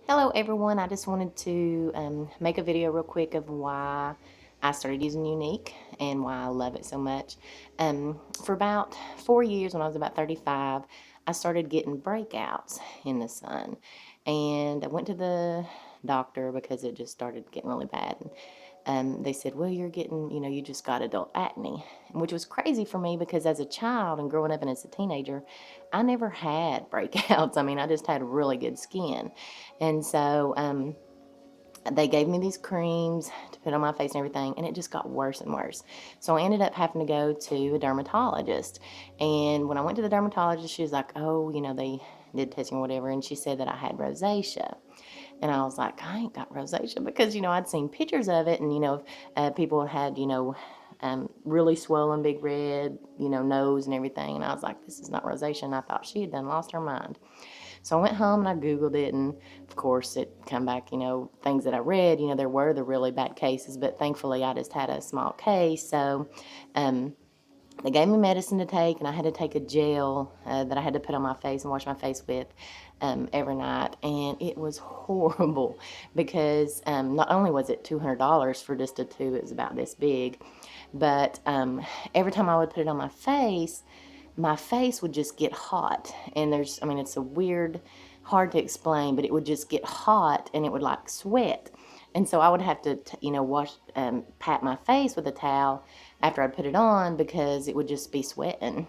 Hello everyone, I just wanted to make a video real quick of why I started using Younique and why I love it so much. For about 4 years, when I was about 35, I started getting breakouts in the sun. And I went to the doctor because it just started getting really bad. They said, well, you're getting, you just got adult acne, which was crazy for me because as a child and growing up and as a teenager, I never had breakouts. I mean, I just had really good skin. And so they gave me these creams to put on my face and everything, and it just got worse and worse. So I ended up having to go to a dermatologist. And when I went to the dermatologist, she was like, oh, they did testing or whatever, and she said that I had rosacea. And I was like, I ain't got rosacea because, I'd seen pictures of it and, people had, really swollen, big red, nose and everything. And I was like, this is not rosacea. And I thought she had done lost her mind. So I went home and I Googled it. And of course, it come back, things that I read, there were the really bad cases. But thankfully, I just had a small case. So, they gave me medicine to take, and I had to take a gel that I had to put on my face and wash my face with every night. And it was horrible because not only was it $200 for just a tube, it was about this big, but every time I would put it on my face would just get hot. And it's a weird, hard to explain, but it would just get hot and it would like sweat. And so I would have to, wash, pat my face with a towel after I'd put it on because it would just be sweating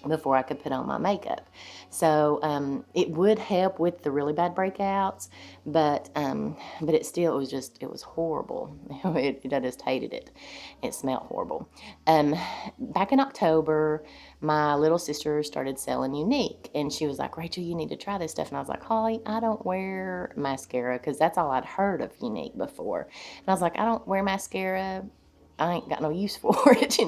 before I could put on my makeup. So it would help with the really bad breakouts, but it was horrible. I just hated it. It smelled horrible. Um, Back in October, my little sister started selling Younique, and she was like, Rachel, you need to try this stuff. And I was like, Holly, I don't wear mascara because that's all I'd heard of Younique before. And I was like, I don't wear mascara. I ain't got no use for it. She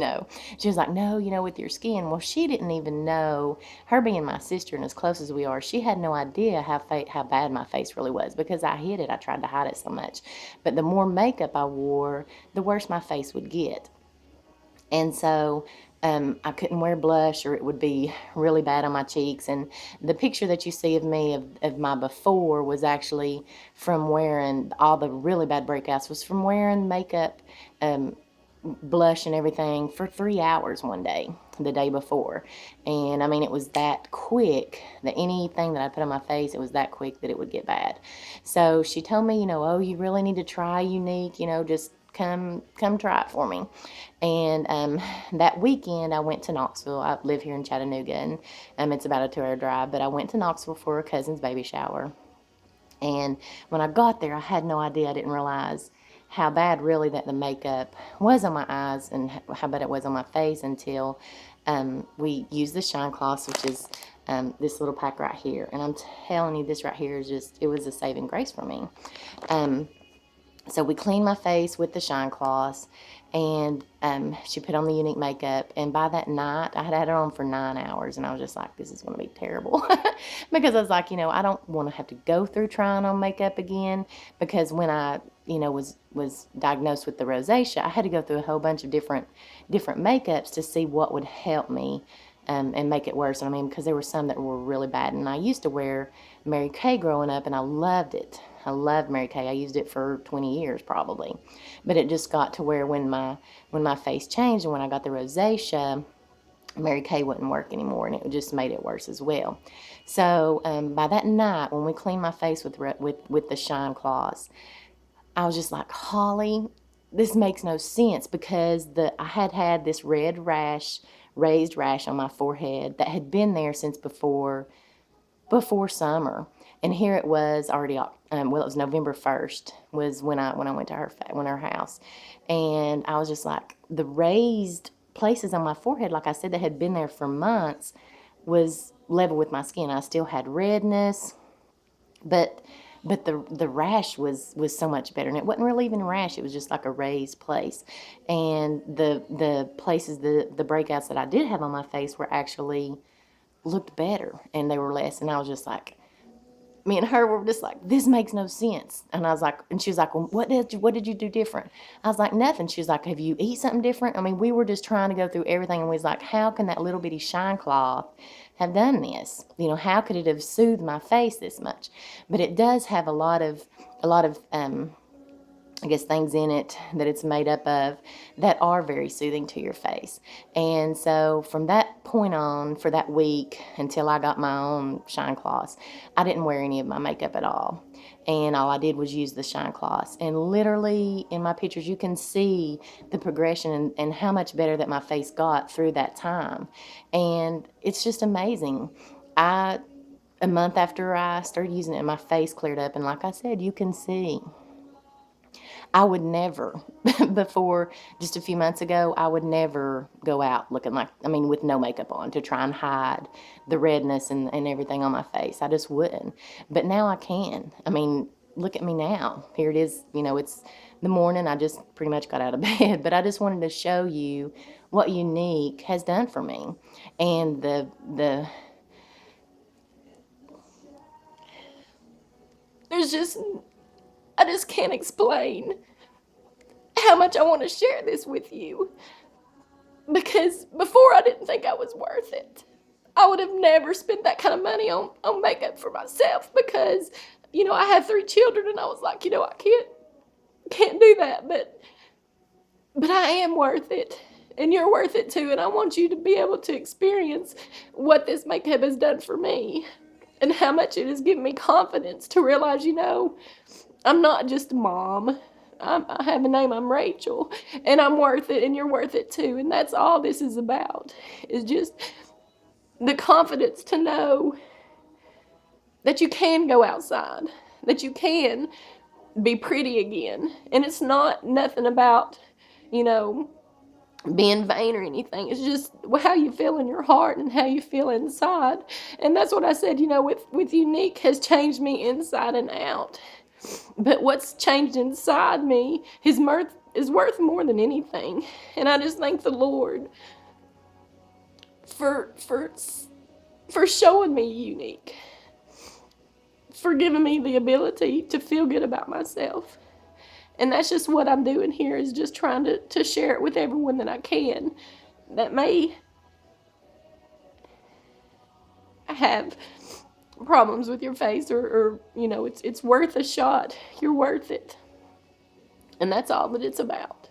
was like, no, with your skin. Well, she didn't even know, her being my sister and as close as we are, she had no idea how bad my face really was because I hid it. I tried to hide it so much. But the more makeup I wore, the worse my face would get. And so I couldn't wear blush or it would be really bad on my cheeks. And the picture that you see of me of my before was actually from wearing all the really bad breakouts, was from wearing makeup, blush and everything for 3 hours one day, the day before. And I mean, it was that quick that anything that I put on my face, it was that quick that it would get bad. So she told me, oh, you really need to try Younique, just come try it for me. And that weekend I went to Knoxville. I live here in Chattanooga, and it's about a 2 hour drive, but I went to Knoxville for a cousin's baby shower. And when I got there, I had no idea. I didn't realize how bad really that the makeup was on my eyes and how bad it was on my face until we used the Shine Cloths, which is this little pack right here. And I'm telling you, this right here is just, it was a saving grace for me. So we cleaned my face with the Shine Cloths, and she put on the Younique makeup. And by that night, I had it on for 9 hours, and I was just like, this is going to be terrible. Because I was like, I don't want to have to go through trying on makeup again. Because when I, was diagnosed with the rosacea, I had to go through a whole bunch of different makeups to see what would help me and make it worse. I mean, because there were some that were really bad. And I used to wear Mary Kay growing up, and I loved it. I loved Mary Kay. I used it for 20 years probably. But it just got to where when my face changed and when I got the rosacea, Mary Kay wouldn't work anymore, and it just made it worse as well. So by that night, when we cleaned my face with the Shine Cloths, I was just like, Holly, this makes no sense because I had this red rash, raised rash on my forehead that had been there since before summer. And here it was already, it was November 1st was when I went to her house. And I was just like, the raised places on my forehead, like I said, that had been there for months, was level with my skin. I still had redness, but the rash was so much better, and it wasn't really even a rash. It was just like a raised place. And the places, the breakouts that I did have on my face were actually looked better, and they were less. And I was just like, me and her were just like, this makes no sense. And I was like, and she was like, well, what did you do different? I was like, nothing. She was like, have you eat something different? I mean, we were just trying to go through everything, and we was like, how can that little bitty shine cloth have done this? You know, how could it have soothed my face this much? But it does have a lot of I guess, things in it that it's made up of that are very soothing to your face. And so from that point on, for that week until I got my own shine cloths, I didn't wear any of my makeup at all. And all I did was use the shine cloths. And literally in my pictures, you can see the progression and how much better that my face got through that time. And it's just amazing. A month after I started using it, my face cleared up. And like I said, you can see. I would never, before just a few months ago, I would never go out looking like, I mean, with no makeup on to try and hide the redness and everything on my face. I just wouldn't. But now I can. I mean, look at me now. Here it is. You know, it's the morning. I just pretty much got out of bed. But I just wanted to show you what Younique has done for me. And there's just, I just can't explain how much I want to share this with you. Because before I didn't think I was worth it. I would have never spent that kind of money on makeup for myself because, I had 3 children and I was like, I can't do that. But I am worth it. And you're worth it too. And I want you to be able to experience what this makeup has done for me and how much it has given me confidence to realize, I'm not just a mom. I have a name. I'm Rachel, and I'm worth it, and you're worth it too. And that's all this is about, is just the confidence to know that you can go outside, that you can be pretty again. And it's not nothing about, you know, being vain or anything. It's just how you feel in your heart and how you feel inside. And that's what I said, with Younique has changed me inside and out. But what's changed inside me, his mirth is worth more than anything. And I just thank the Lord for showing me Younique, for giving me the ability to feel good about myself. And that's just what I'm doing here, is just trying to share it with everyone that I can that may have problems with your face, or it's worth a shot. You're worth it. And that's all that it's about.